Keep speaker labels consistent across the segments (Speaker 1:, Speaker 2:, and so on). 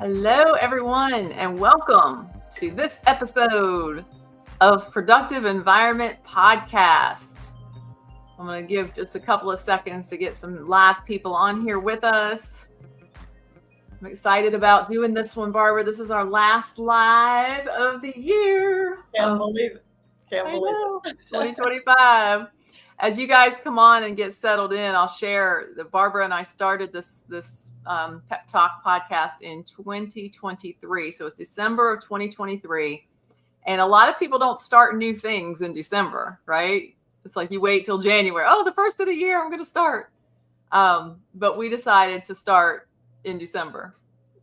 Speaker 1: Hello, everyone, and welcome to this episode of Productive Environment Podcast. I'm going to give just a couple of seconds to get some live people on here with us. I'm excited about doing this one, Barbara. This is our last live of the year.
Speaker 2: Can't believe it.
Speaker 1: Can't believe it. 2025. As you guys come on and get settled in, I'll share that Barbara and I started this PEPTalk podcast in 2023. So it's December of 2023. And a lot of people don't start new things in December, right? It's like you wait till January. Oh, the first of the year, I'm going to start. But we decided to start in December.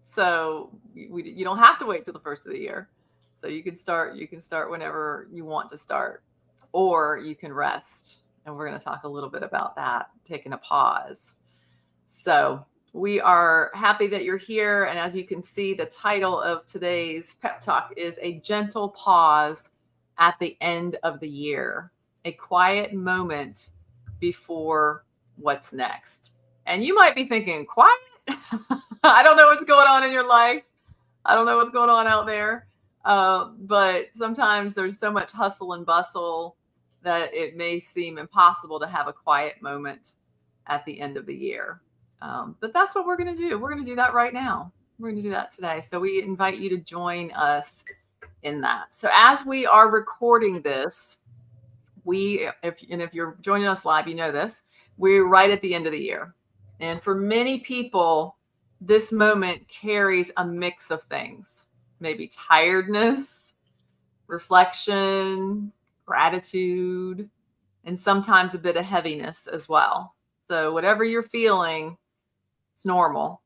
Speaker 1: So you don't have to wait till the first of the year. So you can start whenever you want to start, or you can rest. And we're going to talk a little bit about that, taking a pause. So we are happy that you're here. And as you can see, the title of today's Pep Talk is A Gentle Pause at the End of the Year, a quiet moment before what's next. And you might be thinking, quiet? I don't know what's going on in your life. I don't know what's going on out there. But sometimes there's so much hustle and bustle that it may seem impossible to have a quiet moment at the end of the year. But that's what we're going to do. We're going to do that right now. We're going to do that today. So we invite you to join us in that. So as we are recording this, if you're joining us live, you know this, we're right at the end of the year. And for many people, this moment carries a mix of things, maybe tiredness, reflection, gratitude, and sometimes a bit of heaviness as well. So whatever you're feeling, it's normal,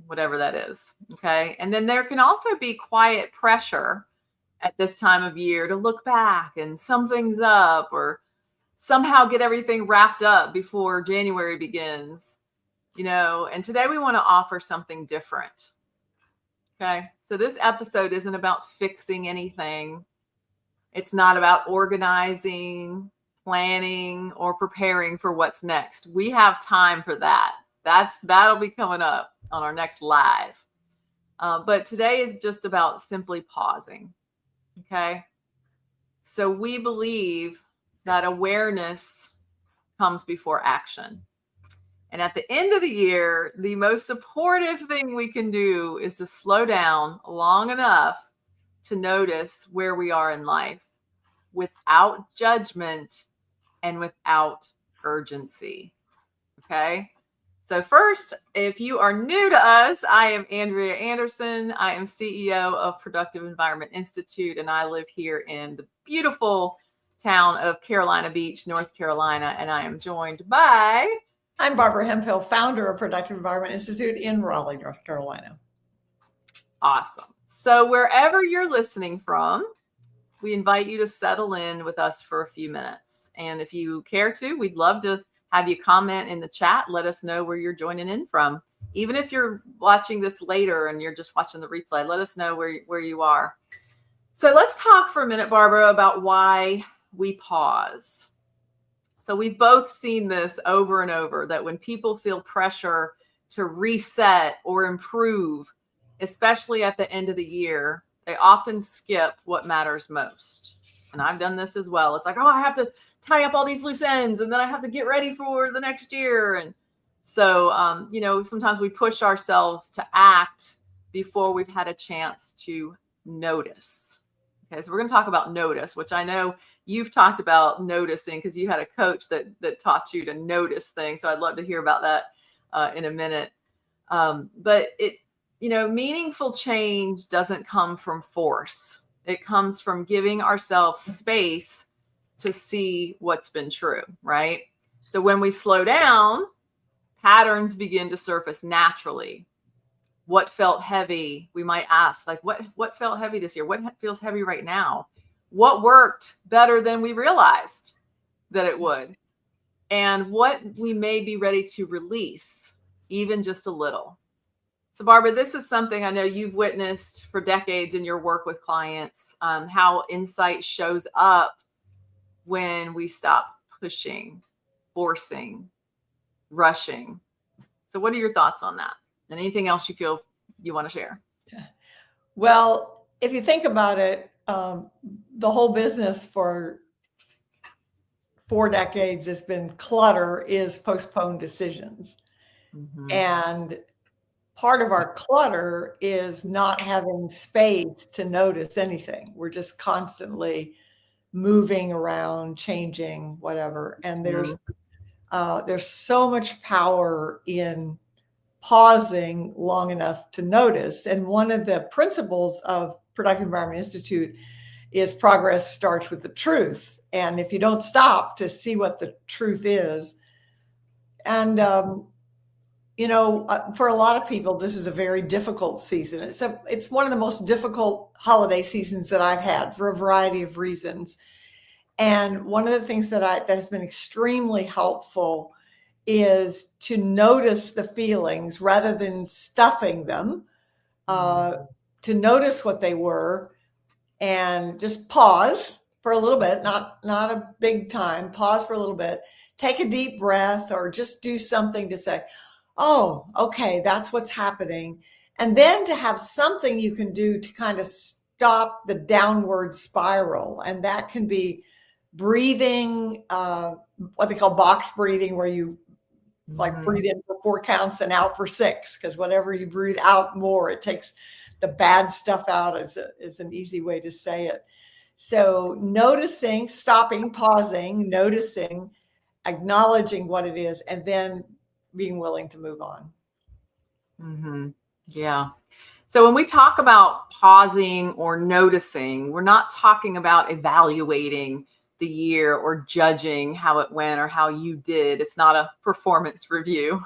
Speaker 1: whatever that is. Okay. And then there can also be quiet pressure at this time of year to look back and sum things up or somehow get everything wrapped up before January begins, and today we want to offer something different. Okay. So this episode isn't about fixing anything. It's not about organizing, planning, or preparing for what's next. We have time for that. That'll be coming up on our next live. But today is just about simply pausing. Okay. So we believe that awareness comes before action. And at the end of the year, the most supportive thing we can do is to slow down long enough to notice where we are in life without judgment and without urgency. Okay. So first, if you are new to us, I am Andrea Anderson. I am CEO of Productive Environment Institute, and I live here in the beautiful town of Carolina Beach, North Carolina. And I am joined by...
Speaker 2: I'm Barbara Hemphill, founder of Productive Environment Institute in Raleigh, North Carolina.
Speaker 1: Awesome. So wherever you're listening from, we invite you to settle in with us for a few minutes. And if you care to, we'd love to have you comment in the chat. Let us know where you're joining in from. Even if you're watching this later and you're just watching the replay, let us know where you are. So let's talk for a minute, Barbara, about why we pause. So we've both seen this over and over, that when people feel pressure to reset or improve, especially at the end of the year, they often skip what matters most. And I've done this as well. It's like, oh, I have to tie up all these loose ends and then I have to get ready for the next year. And so, sometimes we push ourselves to act before we've had a chance to notice. Okay, so we're going to talk about notice, which I know you've talked about noticing because you had a coach that taught you to notice things. So I'd love to hear about that in a minute. But meaningful change doesn't come from force. It comes from giving ourselves space to see what's been true, right? So when we slow down, patterns begin to surface naturally. What felt heavy? We might ask, like, what felt heavy this year? What feels heavy right now? What worked better than we realized that it would? And what we may be ready to release, even just a little. So Barbara, this is something I know you've witnessed for decades in your work with clients, how insight shows up when we stop pushing, forcing, rushing. So what are your thoughts on that? And anything else you feel you want to share?
Speaker 2: Well, if you think about it, the whole business for 4 decades has been clutter is postponed decisions.
Speaker 1: Mm-hmm.
Speaker 2: And part of our clutter is not having space to notice anything. We're just constantly moving around, changing, whatever. And there's so much power in pausing long enough to notice. And one of the principles of Productive Environment Institute is progress starts with the truth. And if you don't stop to see what the truth is, and for a lot of people, this is a very difficult season. It's one of the most difficult holiday seasons that I've had for a variety of reasons. And one of the things that has been extremely helpful is to notice the feelings rather than stuffing them, to notice what they were and just pause for a little bit, not a big time, pause for a little bit, take a deep breath, or just do something to say, oh, okay, that's what's happening. And then to have something you can do to kind of stop the downward spiral. And that can be breathing, what they call box breathing, where you like breathe in for 4 counts and out for 6, because whatever you breathe out more, it takes the bad stuff out, is an easy way to say it. So noticing, stopping, pausing, noticing, acknowledging what it is, and then being willing to move on.
Speaker 1: Mm-hmm. Yeah. So when we talk about pausing or noticing, we're not talking about evaluating the year or judging how it went or how you did. It's not a performance review.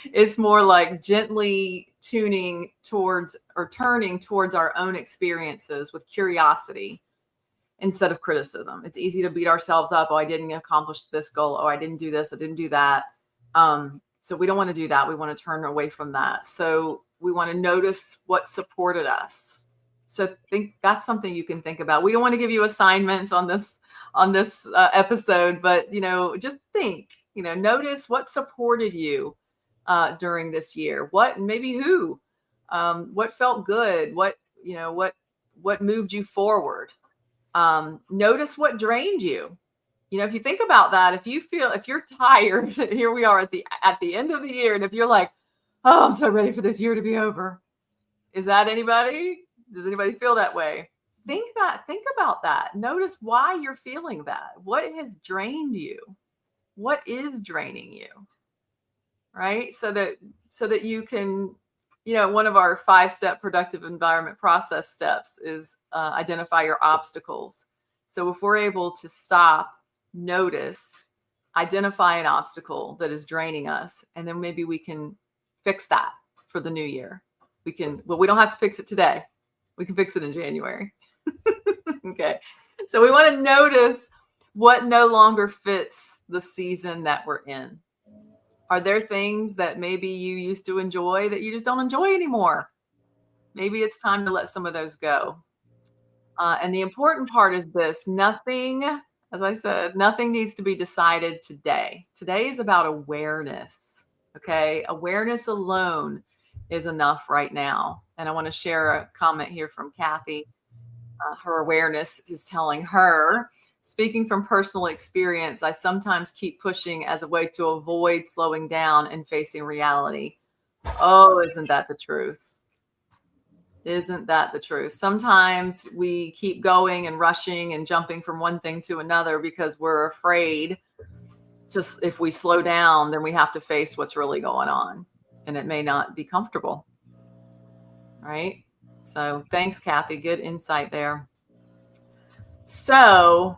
Speaker 1: It's more like gently tuning towards or turning towards our own experiences with curiosity instead of criticism. It's easy to beat ourselves up. Oh, I didn't accomplish this goal. Oh, I didn't do this. I didn't do that. So we don't want to do that. We want to turn away from that. So we want to notice what supported us. So think that's something you can think about. We don't want to give you assignments on this episode, but just think. Notice what supported you during this year. What, maybe who, what felt good. What moved you forward. Notice what drained you. If you think about that, if you're tired, here we are at the end of the year, and if you're like, oh, I'm so ready for this year to be over. Is that anybody? Does anybody feel that way? Think about that. Notice why you're feeling that. What has drained you? What is draining you? Right? So that you can, one of our 5-step productive environment process steps is identify your obstacles. So if we're able to stop, notice, identify an obstacle that is draining us, and then maybe we can fix that for the new year. We don't have to fix it today. We can fix it in January. Okay. So we want to notice what no longer fits the season that we're in. Are there things that maybe you used to enjoy that you just don't enjoy anymore? Maybe it's time to let some of those go. And the important part is this: nothing, as I said, nothing needs to be decided today. Today is about awareness. Okay. Awareness alone is enough right now. And I want to share a comment here from Kathy. Her awareness is telling her, speaking from personal experience, I sometimes keep pushing as a way to avoid slowing down and facing reality. Oh, isn't that the truth? Isn't that the truth? Sometimes we keep going and rushing and jumping from one thing to another because we're afraid if we slow down, then we have to face what's really going on. And it may not be comfortable. Right? So thanks, Kathy. Good insight there. So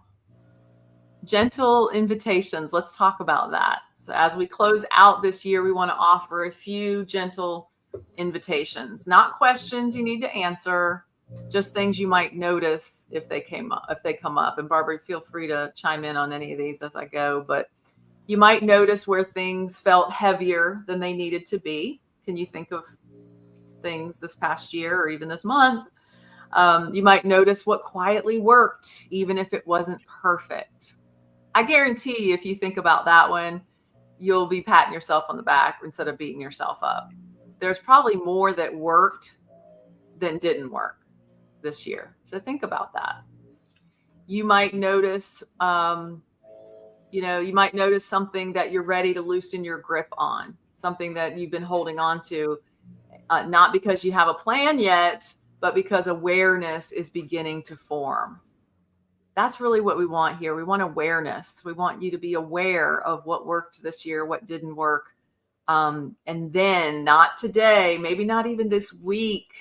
Speaker 1: gentle invitations. Let's talk about that. So as we close out this year, we want to offer a few gentle invitations, not questions you need to answer, just things you might notice if they come up. And Barbara, feel free to chime in on any of these as I go, but you might notice where things felt heavier than they needed to be. Can you think of things this past year or even this month? You might notice what quietly worked, even if it wasn't perfect. I guarantee you, if you think about that one, you'll be patting yourself on the back instead of beating yourself up. There's probably more that worked than didn't work this year. So think about that. You might notice, you might notice something that you're ready to loosen your grip on, something that you've been holding on to, not because you have a plan yet, but because awareness is beginning to form. That's really what we want here. We want awareness. We want you to be aware of what worked this year, what didn't work. And then not today, maybe not even this week,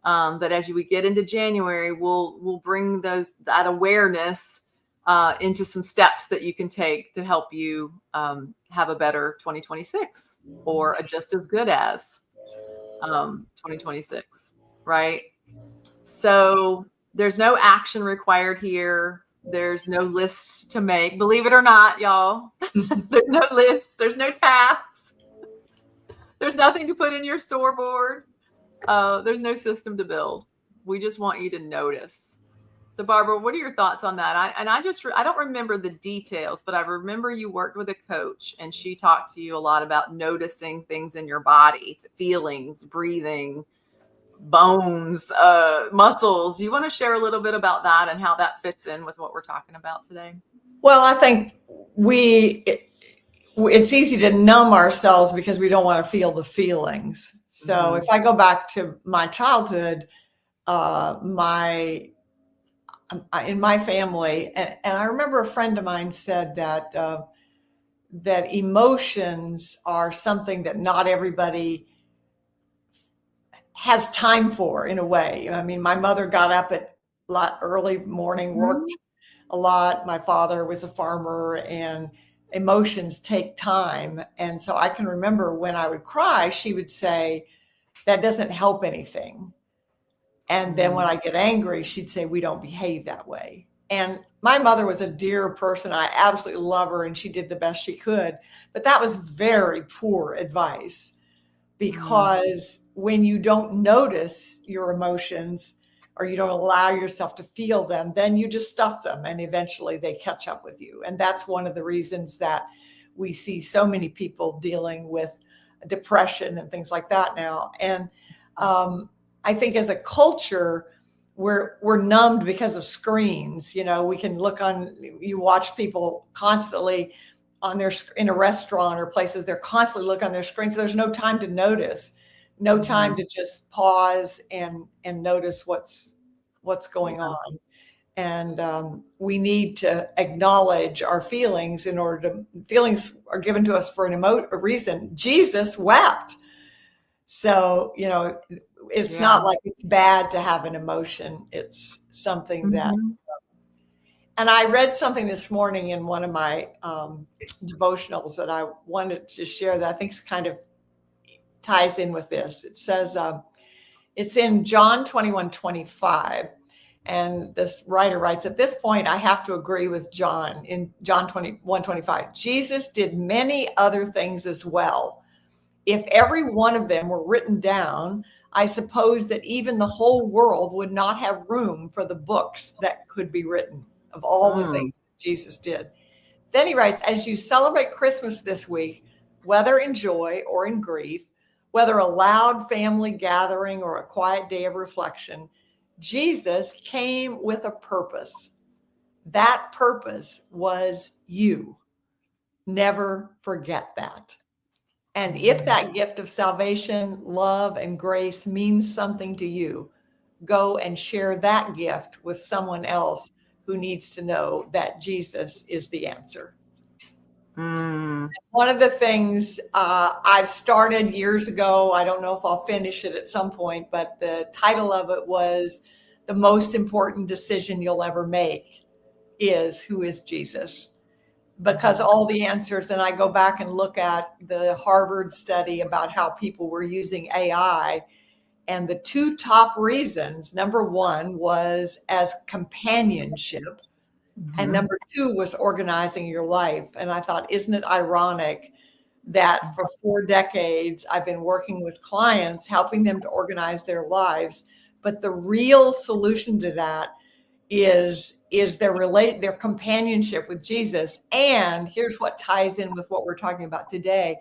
Speaker 1: but as we get into January, we'll bring that awareness into some steps that you can take to help you have a better 2026 or a just as good as 2026, right? So there's no action required here. There's no list to make. Believe it or not, y'all, there's no list. There's no tasks. There's nothing to put in your storyboard. There's no system to build. We just want you to notice. So Barbara, what are your thoughts on that? I don't remember the details, but I remember you worked with a coach and she talked to you a lot about noticing things in your body, feelings, breathing, bones, muscles. You want to share a little bit about that and how that fits in with what we're talking about today?
Speaker 2: Well, I think it's easy to numb ourselves because we don't want to feel the feelings. So if I go back to my childhood, in my family, and I remember a friend of mine said that that emotions are something that not everybody has time for, in a way. I mean, my mother got up at early morning, worked a lot. My father was a farmer, and emotions take time. And so I can remember when I would cry, she would say, "That doesn't help anything." And then when I get angry, she'd say, "We don't behave that way." And my mother was a dear person. I absolutely love her, and she did the best she could. But that was very poor advice, because when you don't notice your emotions or you don't allow yourself to feel them, then you just stuff them and eventually they catch up with you. And that's one of the reasons that we see so many people dealing with depression and things like that now. And I think as a culture, we're numbed because of screens. We can you watch people constantly in a restaurant or places, they're constantly looking on their screens. So there's no time to notice, no time to just pause and notice what's going on. And we need to acknowledge our feelings feelings are given to us for a reason. Jesus wept. So, it's not like it's bad to have an emotion. It's something that, and I read something this morning in one of my devotionals that I wanted to share that I think kind of ties in with this. It says, it's in John 21:25. And this writer writes, "At this point, I have to agree with John in John 21:25. Jesus did many other things as well. If every one of them were written down, I suppose that even the whole world would not have room for the books that could be written of all the things that Jesus did." Then he writes, "As you celebrate Christmas this week, whether in joy or in grief, whether a loud family gathering or a quiet day of reflection, Jesus came with a purpose. That purpose was you. Never forget that. And if that gift of salvation, love, and grace means something to you, go and share that gift with someone else who needs to know that Jesus is the answer." One of the things I've started years ago, I don't know if I'll finish it at some point, but the title of it was "The Most Important Decision You'll Ever Make is Who is Jesus?" Because all the answers, and I go back and look at the Harvard study about how people were using AI, and the two top reasons, number one was as companionship, and number two was organizing your life. And I thought, isn't it ironic that for 4 decades, I've been working with clients, helping them to organize their lives, but the real solution to that is their companionship with Jesus. And here's what ties in with what we're talking about today.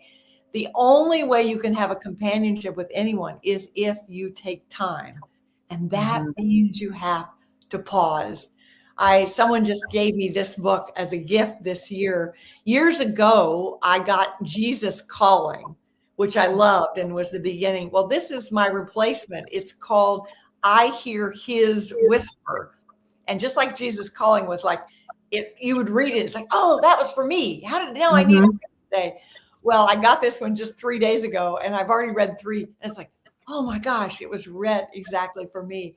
Speaker 2: The only way you can have a companionship with anyone is if you take time And that means you have to pause. Someone just gave me this book as a gift this year. Years ago, I got Jesus Calling, which I loved and was the beginning. Well, this is my replacement. It's called I Hear His Whisper. And just like Jesus Calling was like, you would read it. It's like, oh, that was for me. How did I know I needed it today? Well, I got this one just 3 days ago, and I've already read 3. And it's like, oh my gosh, it was read exactly for me.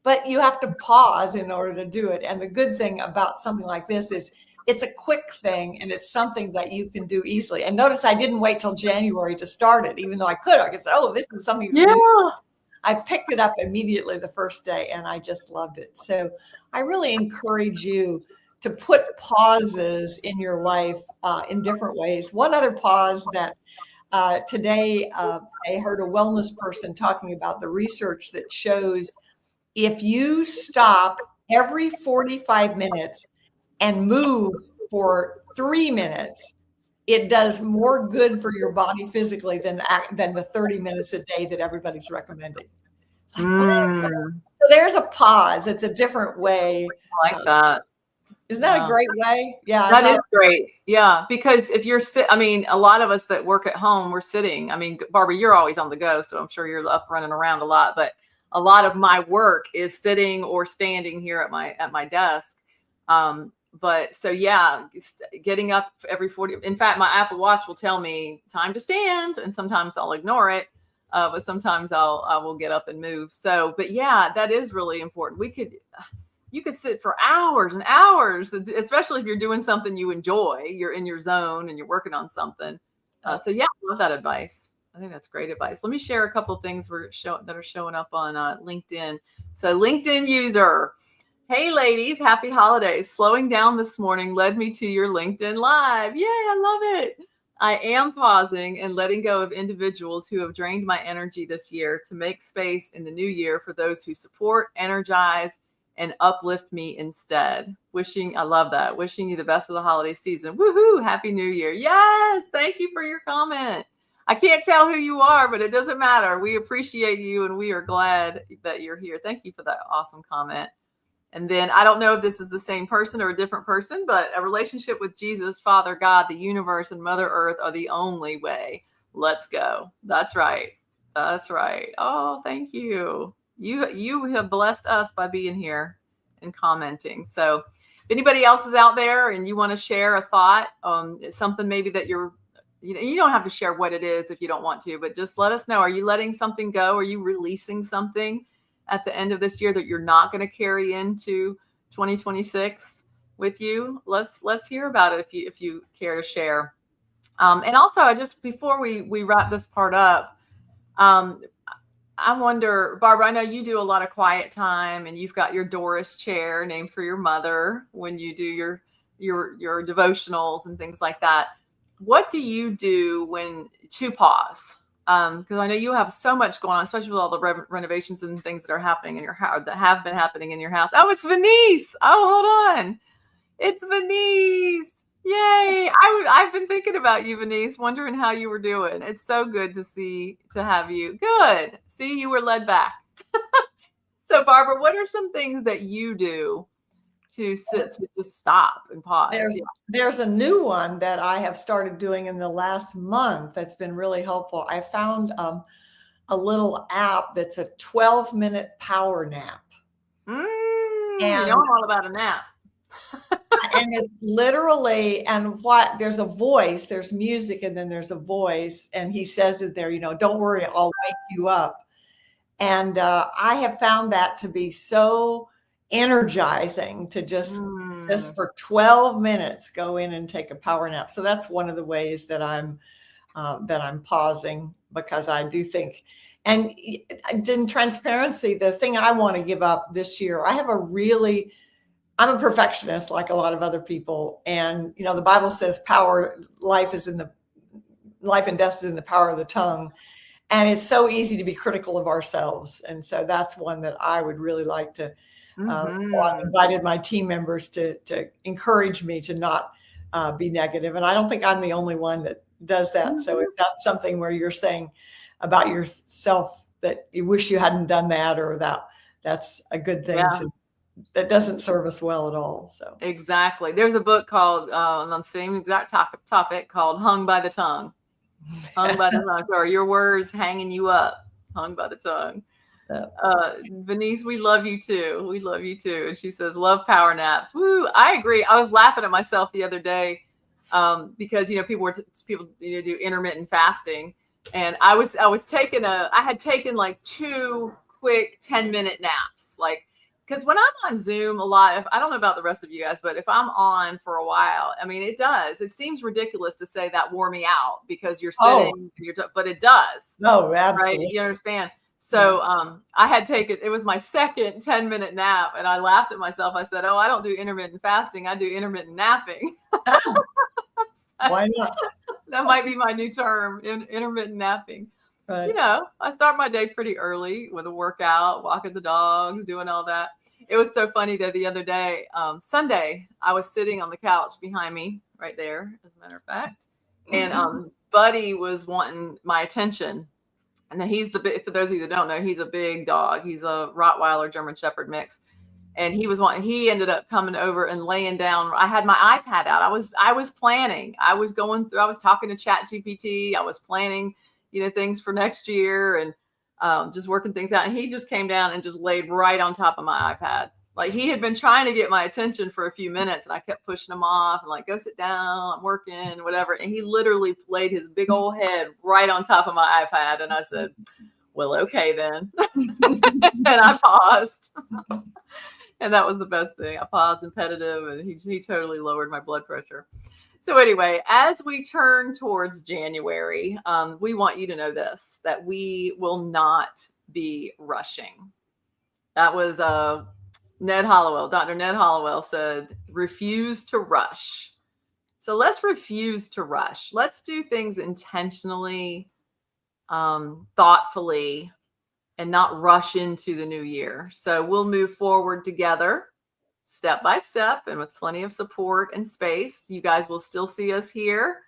Speaker 2: But you have to pause in order to do it. And the good thing about something like this is it's a quick thing, and it's something that you can do easily. And notice I didn't wait till January to start it, even though I could. I could say, oh, this is something.
Speaker 1: Yeah.
Speaker 2: I picked it up immediately the first day, and I just loved it. So I really encourage you to put pauses in your life in different ways. One other pause that today I heard a wellness person talking about the research that shows if you stop every 45 minutes and move for 3 minutes, it does more good for your body physically than the 30 minutes a day that everybody's recommending. It's like, so there's a pause. It's a different way.
Speaker 1: I like that.
Speaker 2: Isn't that a great way? Yeah.
Speaker 1: That is great. Yeah. Because if you're a lot of us that work at home, we're sitting. I mean, Barbara, you're always on the go, so I'm sure you're up running around a lot, but a lot of my work is sitting or standing here at my desk. But so yeah, getting up every 40. In fact, my Apple Watch will tell me time to stand, and sometimes I'll ignore it. But sometimes I will get up and move. So, but yeah, that is really important. You could sit for hours and hours, especially if you're doing something you enjoy. You're in your zone and you're working on something. So yeah, I love that advice. I think that's great advice. Let me share a couple of things that are showing up on LinkedIn. So LinkedIn user, hey ladies, happy holidays. Slowing down this morning led me to your LinkedIn Live. Yay, I love it. I am pausing and letting go of individuals who have drained my energy this year to make space in the new year for those who support, energize, and uplift me instead. I love that. Wishing you the best of the holiday season. Woohoo! Happy New Year. Yes. Thank you for your comment. I can't tell who you are, but it doesn't matter. We appreciate you and we are glad that you're here. Thank you for that awesome comment. And then I don't know if this is the same person or a different person, but a relationship with Jesus, Father God, the universe, and Mother Earth are the only way. Let's go. That's right. That's right. Oh, thank you. You have blessed us by being here and commenting. So if anybody else is out there and you want to share a thought, something maybe that you don't have to share what it is if you don't want to, but just let us know. Are you letting something go? Are you releasing something at the end of this year that you're not going to carry into 2026 with you? Let's hear about it if you care to share. And also, before we wrap this part up, I wonder, Barbara, I know you do a lot of quiet time and you've got your Doris chair named for your mother when you do your devotionals and things like that. What do you do to pause? Because I know you have so much going on, especially with all the renovations and things that are happening in your house, that have been happening in your house. Oh, it's Venice. Oh, hold on. It's Venice. Yay. I've been thinking about you, Venice, wondering how you were doing. It's so good to have you. Good. See, you were led back. So, Barbara, what are some things that you do to just stop and pause?
Speaker 2: There's a new one that I have started doing in the last month that's been really helpful. I found a little app that's a 12-minute power nap.
Speaker 1: And I'm all about a nap.
Speaker 2: And it's literally, there's a voice, there's music, and then there's a voice, and he says it there, don't worry, I'll wake you up. And I have found that to be so energizing to just for 12 minutes go in and take a power nap. So that's one of the ways that I'm pausing, because I do think, and in transparency, the thing I want to give up this year, I'm a perfectionist like a lot of other people. And, the Bible says life and death is in the power of the tongue. And it's so easy to be critical of ourselves. And so that's one that I would really like to. So I've invited my team members to encourage me to not be negative. And I don't think I'm the only one that does that. So if that's something where you're saying about yourself that you wish you hadn't done that, or that that's a good thing
Speaker 1: Yeah.
Speaker 2: that doesn't serve us well at all. So
Speaker 1: exactly. There's a book called on the same exact topic called Hung by the Tongue. Hung by the tongue. So are your words hanging you up? Hung by the tongue. Venice, we love you too. We love you too. And she says, love power naps. Woo. I agree. I was laughing at myself the other day because, people do intermittent fasting. And I had taken like 2 quick 10-minute naps. Like, because when I'm on Zoom a lot, I don't know about the rest of you guys, but if I'm on for a while, I mean, it seems ridiculous to say that wore me out because you're sitting, but it does.
Speaker 2: No, absolutely.
Speaker 1: Right? You understand? So I had taken, it was my second 10-minute nap, and I laughed at myself. I said, oh, I don't do intermittent fasting. I do intermittent napping. So,
Speaker 2: why not?
Speaker 1: That might be my new term, intermittent napping.
Speaker 2: Right.
Speaker 1: I start my day pretty early with a workout, walking the dogs, doing all that. It was so funny though, the other day, Sunday, I was sitting on the couch behind me right there, as a matter of fact. And Buddy was wanting my attention. And then for those of you that don't know, he's a big dog. He's a Rottweiler German Shepherd mix. And he ended up coming over and laying down. I had my iPad out. I was planning. I was talking to ChatGPT. I was planning, things for next year and just working things out. And he just came down and just laid right on top of my iPad. Like, he had been trying to get my attention for a few minutes, and I kept pushing him off and like, go sit down, I'm working, whatever. And he literally laid his big old head right on top of my iPad. And I said, well, okay then. And I paused. And that was the best thing. I paused and petted him, and he totally lowered my blood pressure. So anyway, as we turn towards January, we want you to know this, that we will not be rushing. That was Dr. Ned Hollowell said, refuse to rush. So let's refuse to rush. Let's do things intentionally, thoughtfully, and not rush into the new year. So we'll move forward together, step by step, and with plenty of support and space. You guys will still see us here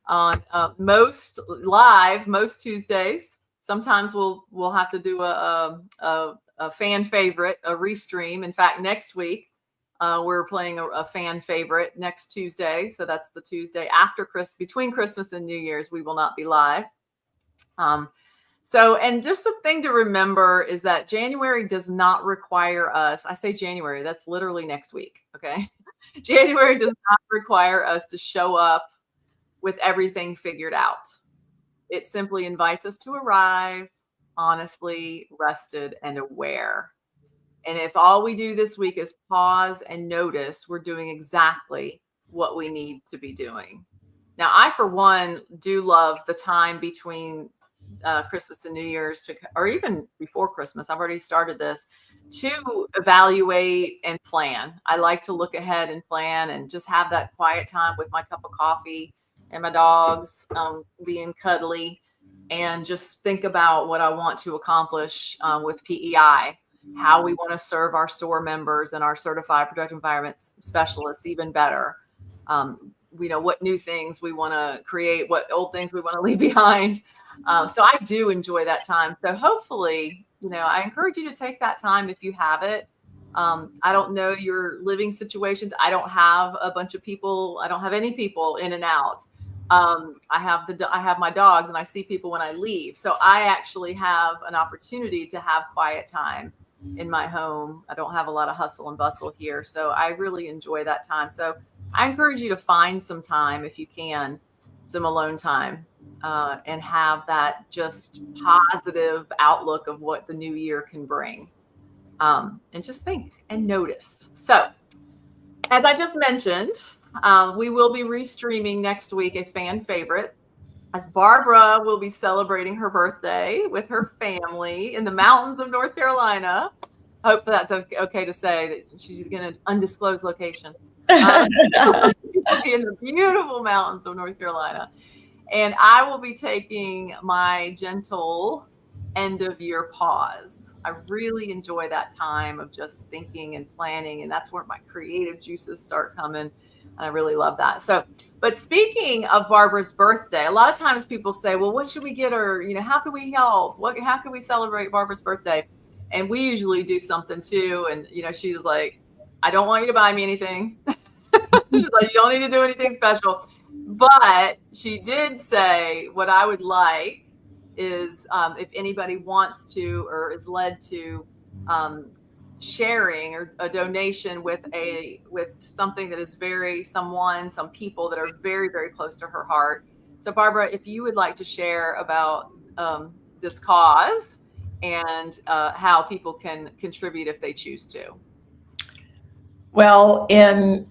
Speaker 1: on most Tuesdays. Sometimes we'll have to do a fan favorite, a restream. In fact, next week we're playing a fan favorite next Tuesday. So that's the Tuesday after between Christmas and New Year's. We will not be live. And just the thing to remember is that January does not require us. I say January, that's literally next week. Okay. January does not require us to show up with everything figured out. It simply invites us to arrive honestly, rested, and aware. And if all we do this week is pause and notice, we're doing exactly what we need to be doing. Now, I, for one, do love the time between Christmas and New Year's, or even before Christmas. I've already started this, to evaluate and plan. I like to look ahead and plan and just have that quiet time with my cup of coffee and my dogs being cuddly, and just think about what I want to accomplish with PEI, how we want to serve our SOAR members and our certified protected environments specialists even better. What new things we want to create, what old things we want to leave behind. So I do enjoy that time. So hopefully, I encourage you to take that time if you have it. I don't know your living situations. I don't have a bunch of people. I don't have any people in and out. I have my dogs, and I see people when I leave. So I actually have an opportunity to have quiet time in my home. I don't have a lot of hustle and bustle here. So I really enjoy that time. So I encourage you to find some time, if you can, some alone time, and have that just positive outlook of what the new year can bring. And just think and notice. So as I just mentioned, we will be restreaming next week a fan favorite, as Barbara will be celebrating her birthday with her family in the mountains of North Carolina. Hope that's okay to say that she's going to undisclosed location. In the beautiful mountains of North Carolina. And I will be taking my gentle end of year pause. I really enjoy that time of just thinking and planning, and that's where my creative juices start coming. And I really love that. So, but speaking of Barbara's birthday, a lot of times people say, well, what should we get her? How can we help? How can we celebrate Barbara's birthday? And we usually do something too. And, she's like, I don't want you to buy me anything. She's like, you don't need to do anything special. But she did say what I would like is if anybody wants to or is led to sharing or a donation with something that is some people that are very, very close to her heart. So Barbara, if you would like to share about this cause and how people can contribute if they choose to.
Speaker 2: Well,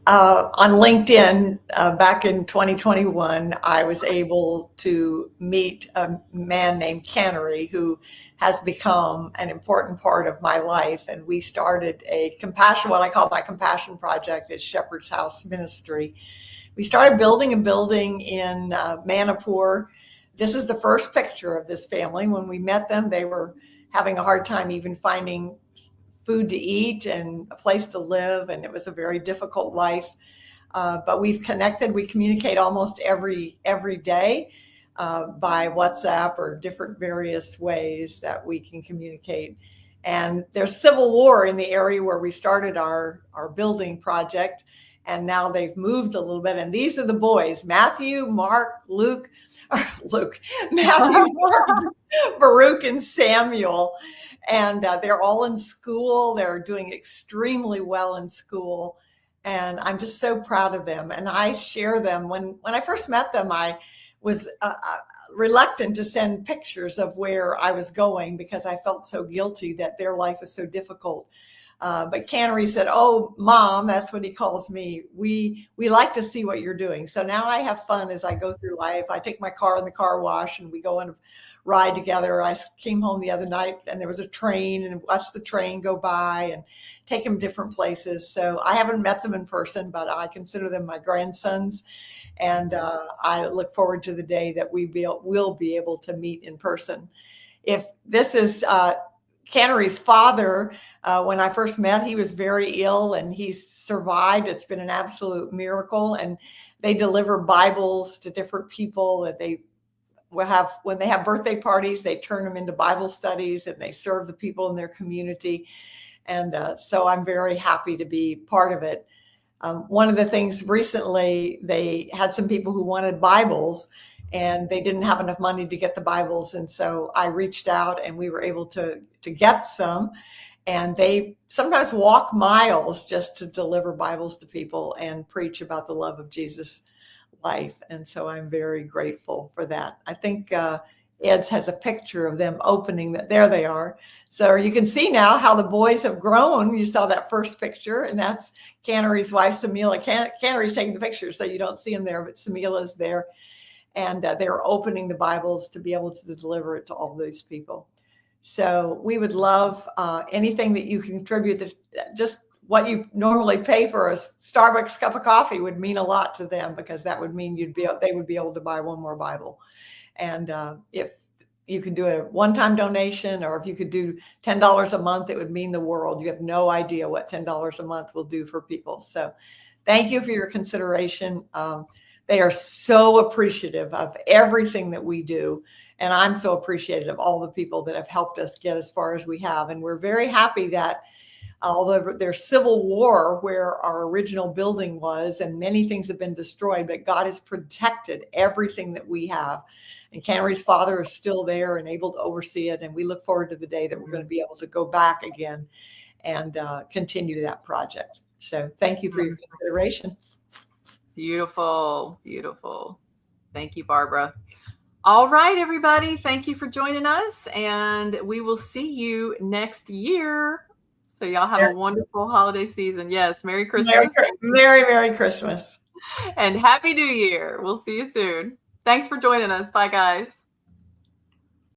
Speaker 2: on LinkedIn back in 2021, I was able to meet a man named Cannery who has become an important part of my life, and we started what I call my compassion project at Shepherd's House Ministry. We started building a building in Manipur. This is the first picture of this family. When we met them, they were having a hard time even finding food to eat and a place to live, and it was a very difficult life. But we've connected. We communicate almost every day by WhatsApp or different various ways that we can communicate. And there's civil war in the area where we started our building project, and now they've moved a little bit. And these are the boys: Matthew, Mark, Matthew, Baruch, and Samuel. And they're all in school. They're doing extremely well in school. And I'm just so proud of them. And I share them. When I first met them, I was reluctant to send pictures of where I was going because I felt so guilty that their life was so difficult. But Cannery said, "Oh, Mom," that's what he calls me. We like to see what you're doing. So now I have fun as I go through life. I take my car in the car wash and we go on a ride together. I came home the other night and there was a train, and watched the train go by and take them different places. So I haven't met them in person, but I consider them my grandsons. And I look forward to the day that will be able to meet in person. If this is Cannery's father, when I first met, he was very ill and he's survived. It's been an absolute miracle. And they deliver Bibles to different people that they will have. When they have birthday parties, they turn them into Bible studies and they serve the people in their community. And so I'm very happy to be part of it. One of the things recently, they had some people who wanted Bibles and they didn't have enough money to get the Bibles. And so I reached out and we were able to get some. And they sometimes walk miles just to deliver Bibles to people and preach about the love of Jesus' life. And so I'm very grateful for that. I think Ed's has a picture of them opening that. There they are. So you can see now how the boys have grown. You saw that first picture, and that's Cannery's wife, Samila. Cannery's taking the picture, so you don't see him there, but Samila's there. And they're opening the Bibles to be able to deliver it to all those people. So we would love anything that you contribute. Just what you normally pay for a Starbucks cup of coffee would mean a lot to them, because that would mean they would be able to buy one more Bible. And if you could do a one-time donation, or if you could do $10 a month, it would mean the world. You have no idea what $10 a month will do for people. So thank you for your consideration. They are so appreciative of everything that we do. And I'm so appreciative of all the people that have helped us get as far as we have. And we're very happy that although there's civil war where our original building was, and many things have been destroyed, but God has protected everything that we have. And Cannery's father is still there and able to oversee it. And we look forward to the day that we're going to be able to go back again and continue that project. So thank you for your consideration.
Speaker 1: Beautiful, beautiful. Thank you, Barbara. All right, everybody. Thank you for joining us. And we will see you next year. So y'all have a wonderful holiday season. Yes. Merry Christmas.
Speaker 2: Merry Christmas.
Speaker 1: And Happy New Year. We'll see you soon. Thanks for joining us. Bye, guys.